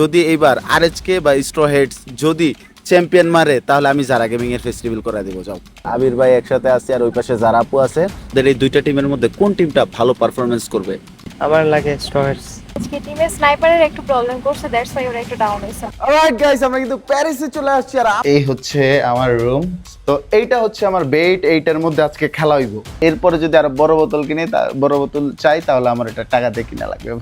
যদি এইবার আরএচকে বা স্ট্র হেডস যদি চ্যাম্পিয়ন মারে তাহলে আমি জারা গেমিং এর ফেস্টিভ্যাল করে দেবো। যাও আবির ভাই একসাথে আছে আর ওই পাশে যারা আপু আছে। এই দুইটা টিমের মধ্যে কোন টিমটা ভালো পারফরমেন্স করবে? আমার লাগে স্ট্রয়েডস। আজকে টিমে স্নাইপারের একটু প্রবলেম করছে, দ্যাটস ওয়াই ওরা একটু ডাউন হইছে। অলরাইট গাইস, আমরা কিন্তু প্যারিসে চলে আসছি আর এই হচ্ছে আমার রুম। তো এইটা হচ্ছে আমার বেড, এইটার মধ্যে আজকে খেলা হইব। এরপরে যদি আরো বড় বোতল কিনে বড় বোতল চাই তাহলে আমার এটা টাকা দিয়ে কিনা লাগবে।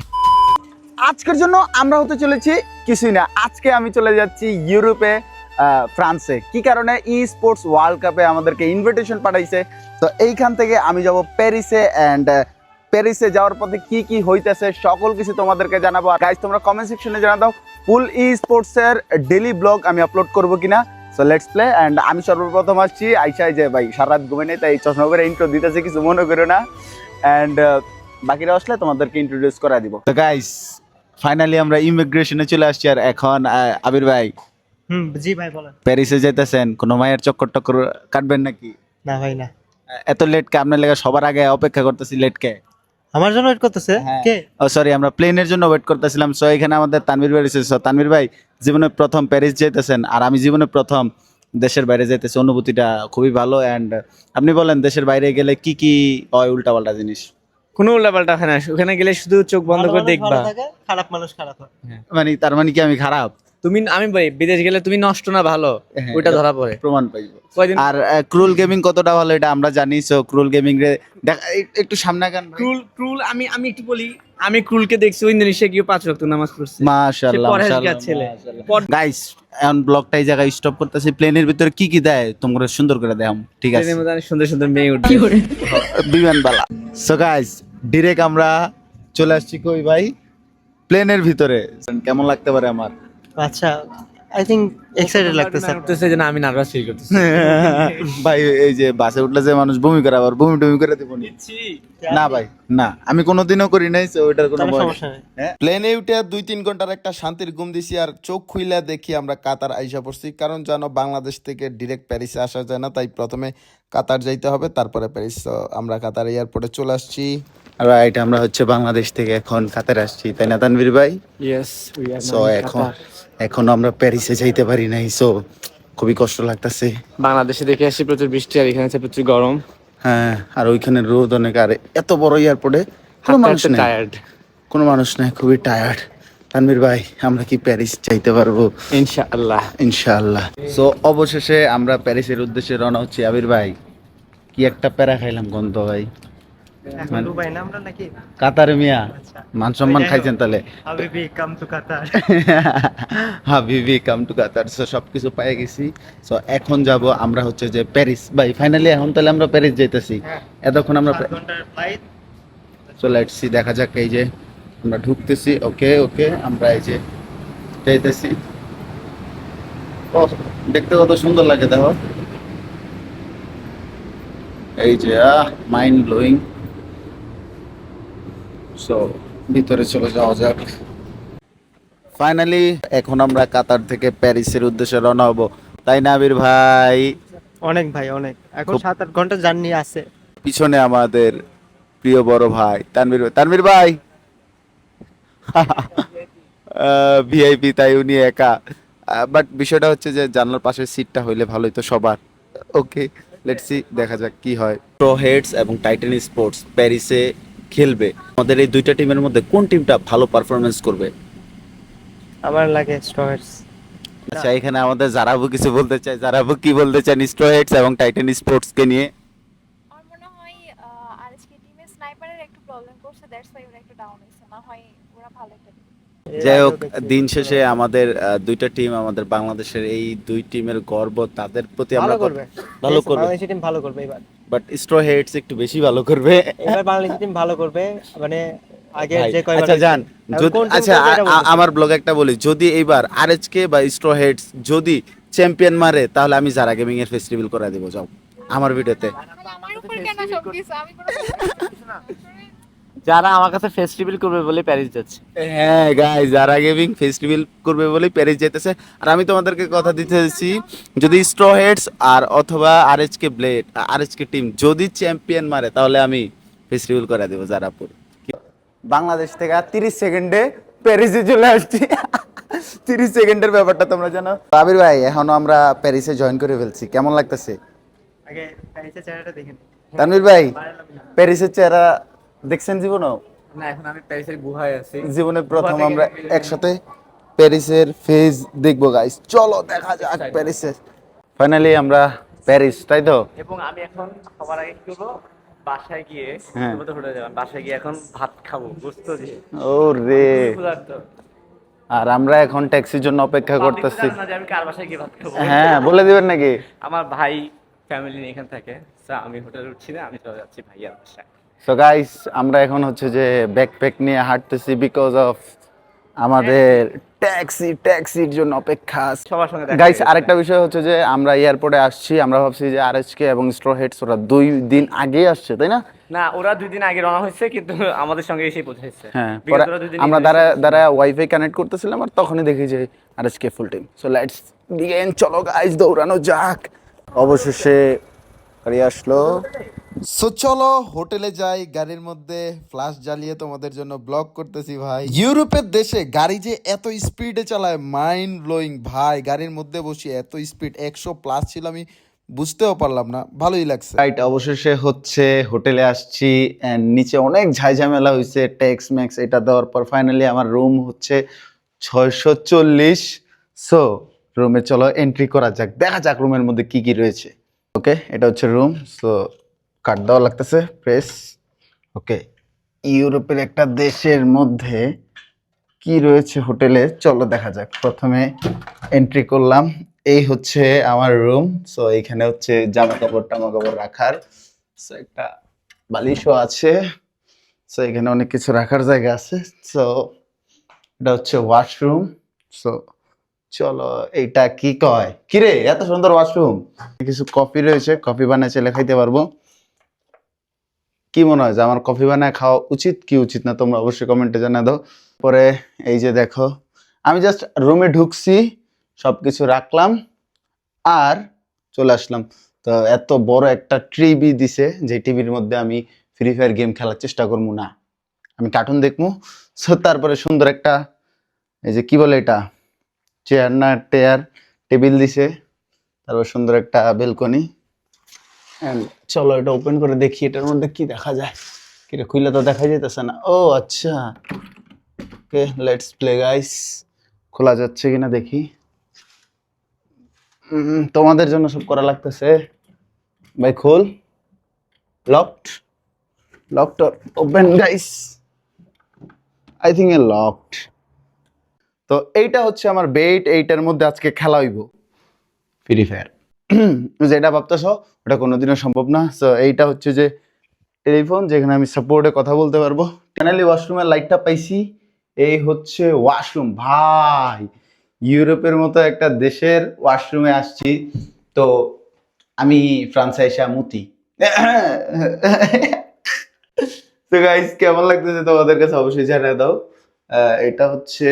আজকের জন্য আমরা হতে চলেছি কিছুই না, আজকে আমি চলে যাচ্ছি ইউরোপে, ফ্রান্সে। কি কারণে? ই স্পোর্টস ওয়ার্ল্ড কাপে আমাদেরকে ইনভিটেশন পাঠাইছে। তো এইখান থেকে আমি যাব প্যারিসে, অ্যান্ড প্যারিসে যাওয়ার পথে কি কি হইতেছে সকল কিছু তোমাদেরকে জানাবো। গাইস তোমরা কমেন্ট সেকশনে জানা দাও ফুল ই স্পোর্টস এর ডেইলি ব্লগ আমি আপলোড করব কিনা। So let's play. অ্যান্ড আমি সর্বপ্রথম আসছি আইসাই যে ভাই সারা রাত ঘুমে নেই, তাই চশমা করে ইন্ট্রো দিতেছে, কিছু মনে করো না। অ্যান্ড বাকিরা আসলে তোমাদেরকে ইন্ট্রোডিউস করা দিব। তো গাইস ফাইনালি আমরা ইমিগ্রেশনে চলে আসছি। আর এখন আবির ভাই, জি ভাই বলেন। প্যারিসে যাইতেছেন, কোনো মায়ের চক্কর টক্কর কাটবেন নাকি? না ভাই না। এত লেট কে? আপনার লেগে সবার আগে অপেক্ষা করতেছি, লেট কে? আমার জন্য ওয়েট করতেছে কে? ও সরি, আমরা প্লেনের জন্য ওয়েট করতেছিলাম। সো এখানে আমাদের তানভীর ভাই এসেছে। সো তানভীর ভাই জীবনে প্রথম প্যারিস যেতেছেন, আর আমি জীবনে প্রথম দেশের বাইরে যেতেছি। অনুভূতিটা খুবই ভালো। অ্যান্ড আপনি বলেন দেশের বাইরে গেলে কি কি হয় উল্টাপাল্টা জিনিস? কোনো উল্টাপাল্টা হয় না, ওখানে গেলে শুধু চোখ বন্ধ ভালো করে মানুষ দেখবা। ভালো থাকে, খারাপ মানুষ খারাপ হয়। মানে তার মানে কি আমি খারাপ? আমি বলি বিদেশ গেলে তুমি নষ্ট না ভালো, হ্যাঁ, ওইটা ধরা পড়ে। প্রমাণ পাইবো। কয়দিন আর ক্রুল গেমিং কতটা ভালো এটা আমরা জানি। সো ক্রুল গেমিং রে একটু সামনে গান। ক্রুল আমি একটু বলি, আমি ক্রুলকে দেখছি ওই ইন্দোনেশিয়া গিয়ে 5 ওয়াক্ত নামাজ পড়ছে। মাশাআল্লাহ সে পরহেজগার ছেলে। গাইস এখন ব্লগটা এই জায়গায় স্টপ করতেছি। প্লেনের ভিতরে কি কি দেয় তোমরা সুন্দর করে দেখাম, ঠিক আছে? ট্রেনের মধ্যে অনেক সুন্দর সুন্দর মেয়ে উঠছে। বিমানবালা। সো গাইস ডিরেক্ট আমরা চলে আসছি কই ভাই? প্লেনের ভিতরে। কেমন লাগতে পারে আমার? আচ্ছা, আই থিংক এক্সাইটেড লাগতেছে। লাগতেছে যে না, আমি নার্ভাস ফিল করতেছি। ভাই এই যে বাসে উঠলে যে মানুষ বমি করে, আবার বমি টমি করে দিব না ভাই, না আমি কোনোদিনও করি নাই। তো ওইটার কোনো তাহলে ভয় সমস্যা নেই। নেই। প্লেনে উঠে 2-3 ঘন্টার একটা শান্তির ঘুম দিছি, আর চোখ খুইলা দেখি আমরা কাতার আইসা পড়ছি। কারণ জানো বাংলাদেশ থেকে ডিরেক্ট প্যারিসে আসা যায় না, তাই প্রথমে কাতার যাইতে হবে, তারপরে প্যারিস। তো আমরা কাতার এয়ারপোর্টে চলে আসছি। রাইট, আমরা হচ্ছে বাংলাদেশ থেকে এখন কাতার আসছি, তাই না তানভীর ভাই? ইয়েস, উই আর সো এখনো আমরা প্যারিসে যাইতে পারি নাই। সো খুবই কষ্ট লাগতেছে। বাংলাদেশে দেখে আসি প্রচুর বৃষ্টি, আর এখানে আছে প্রচুর গরম। হ্যাঁ, আর ওইখানে রোদ অনেক। আর এত বড় এয়ারপোর্টে কোনো মানুষ নেই, টায়ার্ড কোনো মানুষ নেই, খুবই টায়ার্ড। তানভীর ভাই আমরা কি প্যারিস যাইতে পারবো? ইনশাআল্লাহ। ইনশাআল্লাহ। সো অবশেষে আমরা প্যারিসের উদ্দেশ্যে রওনা হচ্ছি। আবির ভাই কি একটা প্যারা খাইলাম গন্ধ ভাই। এখন দুবাই না আমরা নাকি? কাতারে মিয়া আচ্ছা। মান সম্মান খাইছেন তাহলে? হাবিবি কাম টু কাতার। হাবিবি কাম টু কাতার। সো সবকিছু পেয়ে গেছি। সো এখন যাব আমরা হচ্ছে যে প্যারিস। ভাই ফাইনালি এখন তাহলে আমরা প্যারিস যাইতেছি। এতক্ষণ আমরা 7 ঘন্টার ফ্লাইট। সো লেটস সি, দেখা যাক। এই যে আমরা ঢুকতেছি। ওকে ওকে, আমরা এই যে যাইতেছি। ও দেখতে কত সুন্দর লাগে দেখো। এই যে মাইন্ড ব্লোয়িং। সো ভিতরে চলে যাওয়া যাক। ফাইনালি এখন আমরা কাতার থেকে প্যারিসের উদ্দেশ্যে রওনা হব, তাই না আবির ভাই? অনেক ভাই অনেক, এখন খুব- 7-8 ঘন্টা জার্নি আছে। পিছনে আমাদের প্রিয় বড় ভাই তানভীর ভাই। তানভীর ভাই ভিআইপি, তাই উনি একা। বাট বিষয়টা হচ্ছে যে জানলার পাশের সিটটা হইলে ভালোই তো সবার। ওকে লেটস সি, দেখা যাক কি হয়। প্রো হেডস এবং টাইটান স্পোর্টস প্যারিসে খেলবে। আমাদের এই দুইটা টিমের মধ্যে কোন টিমটা ভালো পারফরমেন্স করবে? আমার লাগে স্ট্রয়েডস। আচ্ছা, এখানে আমাদের জারাবু কিছু বলতে চাই। জারাবু কি বলতে চান স্ট্র হেডস এবং টাইটান স্পোর্টস কে নিয়ে? আমার মনে হয় আজকে টিমে স্নাইপারের একটু প্রবলেম করছে, দ্যাটস ওয়াই ওরা একটু ডাউন হইছে। না হয় ওরা ভালো একটা team। যাই হোক, দিন শেষে আমাদের দুইটা টিম, আমাদের বাংলাদেশের এই দুই টিমের গর্ব। তাদের প্রতি আমরা ভালো করবে। ভালো করবে, বাংলাদেশি টিম ভালো করবে এবার। বাট স্ট্র হেডস একটু বেশি ভালো করবে। এবার বাংলাদেশি টিম ভালো করবে, মানে আগে ভাই, যে কয়বার আচ্ছা হয়েছে। জান, এখন যদি কোন team আচ্ছা করবে এটা বলতেছি। আমার ব্লগে একটা বলি, যদি এইবার আরএচকে বা স্ট্র হেডস যদি চ্যাম্পিয়ন মারে তাহলে আমি জারা গেমিং এর ফেস্টিভ্যাল করে দেবো। যাও আমার ভিডিওতে। আমার উপর কেন সবকিছু? আমি কোনো যারা আমার কাছে ফেস্টিভ্যাল করবে বলে প্যারিস যাচ্ছে। হ্যাঁ গাইস, জারা গেমিং ফেস্টিভ্যাল করবে বলে প্যারিস যেতেছে। আর আমি তোমাদেরকে কথা দিতেছি, যদি স্ট্র হেডস আর অথবা আরএচকে ব্লেড, আরএচকে টিম যদি চ্যাম্পিয়ন মারে তাহলে আমি ফেস্টিভ্যাল করে দেবো জারাপুর। বাংলাদেশ থেকে 30 সেকেন্ডে প্যারিসে চলে আসছি। 30 সেকেন্ডের ব্যাপারটা তোমরা জানো। আবির ভাই এখনো আমরা প্যারিসে জয়েন করে ফেলছি, কেমন লাগতেছে? আগে প্যারিসের চেহারাটা দেখেন। তানভীর ভাই প্যারিসের চেহারা দেখছেন জীবনও? না, এখন আমি প্যারিসের গুহায় আছি। জীবনে প্রথম আমরা একসাথে প্যারিসের ফেজ দেখবো গাইস, চলো দেখা যাক প্যারিসে। ফাইনালি আমরা প্যারিস, তাই তো? এবং আমি এখন সবার আগে কি করবো, বাসায় গিয়ে হ্যাঁ। হোটেলে যাবেন, বাসায় গিয়ে এখন ভাত খাবো, বুঝতো দিয়ে ও রে, ক্ষুধার্ত। আর আমরা এখন ট্যাক্সির জন্য অপেক্ষা করতেছি। জানেন না যে আমি কার বাসায় গিয়ে ভাত খাবো? হ্যাঁ বলে দিবেন নাকি? আমার ভাই ফ্যামিলি নিয়ে এখানে থাকে, So, আমি হোটেলে উঠছি না, আমি চলে যাচ্ছি ভাইয়ার বাসায়। সো গাইস আমরা এখন হচ্ছে যে ব্যাকপ্যাক নিয়ে হাঁটতেছি বিকজ অফ আমাদের ট্যাক্সির জন্য অপেক্ষা। সবার সঙ্গে দেখা গাইস হয়ে গেছে। আরেকটা বিষয় হচ্ছে যে আমরা এয়ারপোর্টে আসছি, আমরা ভাবছি যে আরএসকে এবং স্ট্র হেডস ওরা 2 দিন আগে আসছে, তাই না? না, ওরা 2 দিন আগে রওনা হয়েছে, কিন্তু আমাদের সঙ্গে এসে পৌঁছেছে। হ্যাঁ, বিগত পরে ওরা 2 দিন আমরা এসে- দ্বারা ওয়াইফাই কানেক্ট করতেছিলাম আর তখনই দেখি যে RSK full time. So let's begin, চলো গাইস দৌড়ানো যাক। অবশেষে গাড়ি আসলো। সো চলো হোটেলে যাই, গাড়ির মধ্যে ফ্ল্যাশ জ্বালিয়ে তোমাদের জন্য ব্লগ করতেছি ভাই। ইউরোপের দেশে গাড়ি যে এত স্পিডে চালায়, মাইন্ড ব্লোয়িং ভাই। গাড়ির মধ্যে বসে এত স্পিড 100+ ছিল, আমি বুঝতেও পারলাম না, ভালোই লাগছে। রাইট, অবশেষে হচ্ছে হোটেলে আসছি and নিচে অনেক ঝামেলা হয়েছে ট্যাক্স ম্যাক্স এটা দেওয়ার পর ফাইনালি আমার রুম হচ্ছে 640। সো রুমে চলো এন্ট্রি করা যাক, দেখা যাক রুমের মধ্যে কি কি রয়েছে। ওকে, এটা হচ্ছে রুম। সো কার্ড দেওয়া লাগতেছে, প্রেস। ওকে, ইউরোপের একটা দেশের মধ্যে কি রয়েছে হোটেলে চলো দেখা যাক। প্রথমে এন্ট্রি করলাম, এই হচ্ছে আমার রুম। সো এখানে হচ্ছে জামা কাপড় রাখার, সো একটা বালিশও আছে। সো এখানে অনেক কিছু রাখার জায়গা আছে। সো এটা হচ্ছে ওয়াশরুম। সো চলো, এইটা কি কয়, কিরে এত সুন্দর ওয়াশরুম। কিছু কফি রয়েছে, কফি বানায় চলে খাইতে পারবো। কি মনে হয় যে আমার কফি বানায় খাওয়া উচিত কি উচিত না, তোমরা অবশ্যই কমেন্টে জানা দাও। পরে এই যে দেখো, আমি জাস্ট রুমে ঢুকছি, সবকিছু রাখলাম আর চলে আসলাম। তো এত বড় একটা টিভি দিছে, যে টিভির মধ্যে আমি ফ্রি ফায়ার গেম খেলার চেষ্টা করবো না, আমি কার্টুন দেখবো। সো তারপরে সুন্দর একটা, এই যে কি বলে এটা, চেয়ার না টেয়ার, টেবিল দিছে। তারপর সুন্দর একটা বেলকনি। চলো এটা ওপেন করে দেখি এটার মধ্যে কি দেখা যায়। কিরে খুইলে তো দেখা যাইতেছে না। ও আচ্ছা, ওকে লেটস প্লে গাইস। খোলা যাচ্ছে কিনা দেখি। তোমাদের জন্য সব করা লাগতেছে ভাই, খোল। Locked open guys, I think A locked. তো এইটা হচ্ছে আমার বেড, এইটার মধ্যে আজকে খেলা হইব ফ্রি ফায়ার। যেটা ভাবতেছ ওটা কোনোদিনও সম্ভব না। সো এইটা হচ্ছে যে টেলিফোন, যেখানে আমি সাপোর্টে কথা বলতে পারবো। ফাইনালি ওয়াশরুমের লাইটটা পাইছি, এই হচ্ছে ওয়াশরুম ভাই। ইউরোপের মতো একটা দেশের ওয়াশরুমে আসছি, তো আমি ফ্রান্সে এসে মুতি। তো গাইস কেমন লাগতেছে তোমাদের কাছে অবশ্যই জানিয়ে দাও। এটা হচ্ছে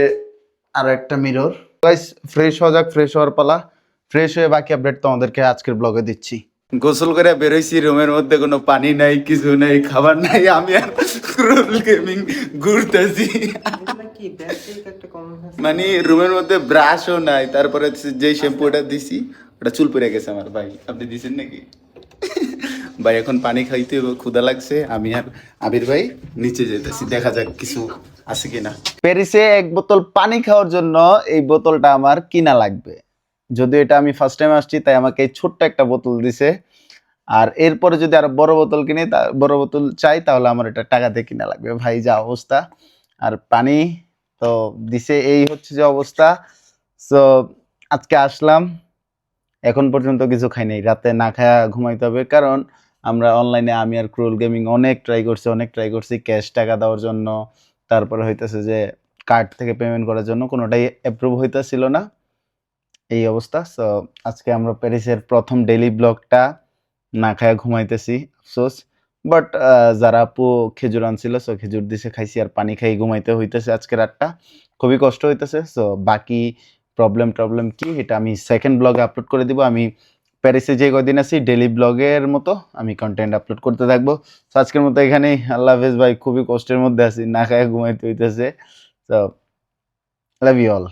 আরো একটা মিরর। গাইস ফ্রেশ হওয়া যাক, ফ্রেশ হওয়ার পালা। ফ্রেশ হয়ে বাকি আপডেট তোমাদেরকে আজকের ব্লগে দিচ্ছি। গোসল করে বেরোইছি, রুমের মধ্যে কোনো পানি নাই, কিছু নাই, খাবার নাই, আমি আর ক্রুল গেমিং ঘুরতেছি। মানে রুমের মধ্যে ব্রাশও নাই, তারপরে যেই শ্যাম্পুটা দিছি ওটা চুল পড়ে গেছে আমার। ভাই আপনি দিছেন নাকি? ভাই এখন পানি খাইতে হবে, ক্ষুধা লাগছে। আমি আর আবির ভাই নিচে যেতেছি, দেখা যাক কিছু আছে কিনা। প্যারিসে 1 বোতল পানি খাওয়ার জন্য এই বোতলটা আমার কিনা লাগবে। যদিও এটা আমি ফার্স্ট টাইম আসছি, তাই আমাকে এই ছোট্ট একটা বোতল দিছে। আর এরপরে যদি আরো বড় বোতল কিনি, বড় বোতল চাই, তাহলে আমার এটা টাকা দিয়ে কিনা লাগবে। ভাই যা অবস্থা। আর পানি তো দিছে, এই হচ্ছে যে অবস্থা। সো আজকে আসলাম, এখন পর্যন্ত কিছু খাই নাই, রাতে না খায়া ঘুমাইতে হবে। কারণ আমরা অনলাইনে, আমি আর ক্রুল গেমিং অনেক ট্রাই করছি ক্যাশ টাকা দেওয়ার জন্য, তারপরে হইতেছে যে কার্ড থেকে পেমেন্ট করার জন্য, কোনোটাই অ্যাপ্রুভ হইতেছিল না, এই অবস্থা। সো আজকে আমরা প্যারিসের প্রথম ডেইলি ব্লগটা না খায়া ঘুমাইতেছি, আফসোস। বাট যারা আপু খেজুর আনছিল, সো খেজুর দিছে, খাইছি, আর পানি খাই ঘুমাইতে হইতেছে আজকে রাতটা, খুবই কষ্ট হইতেছে। সো বাকি প্রবলেম কি এটা আমি সেকেন্ড ব্লগে আপলোড করে দিব। আমি প্যারিসে যে কদিন আছি ডেইলি ব্লগের মতো আমি কন্টেন্ট আপলোড করতে থাকবো। তো আজকের মতো এখানেই, আল্লাহ হাফেজ ভাই। খুবই কষ্টের মধ্যে আছি, না খায় ঘুমাইতে হইতেছে। তো লাভ ইউ অল।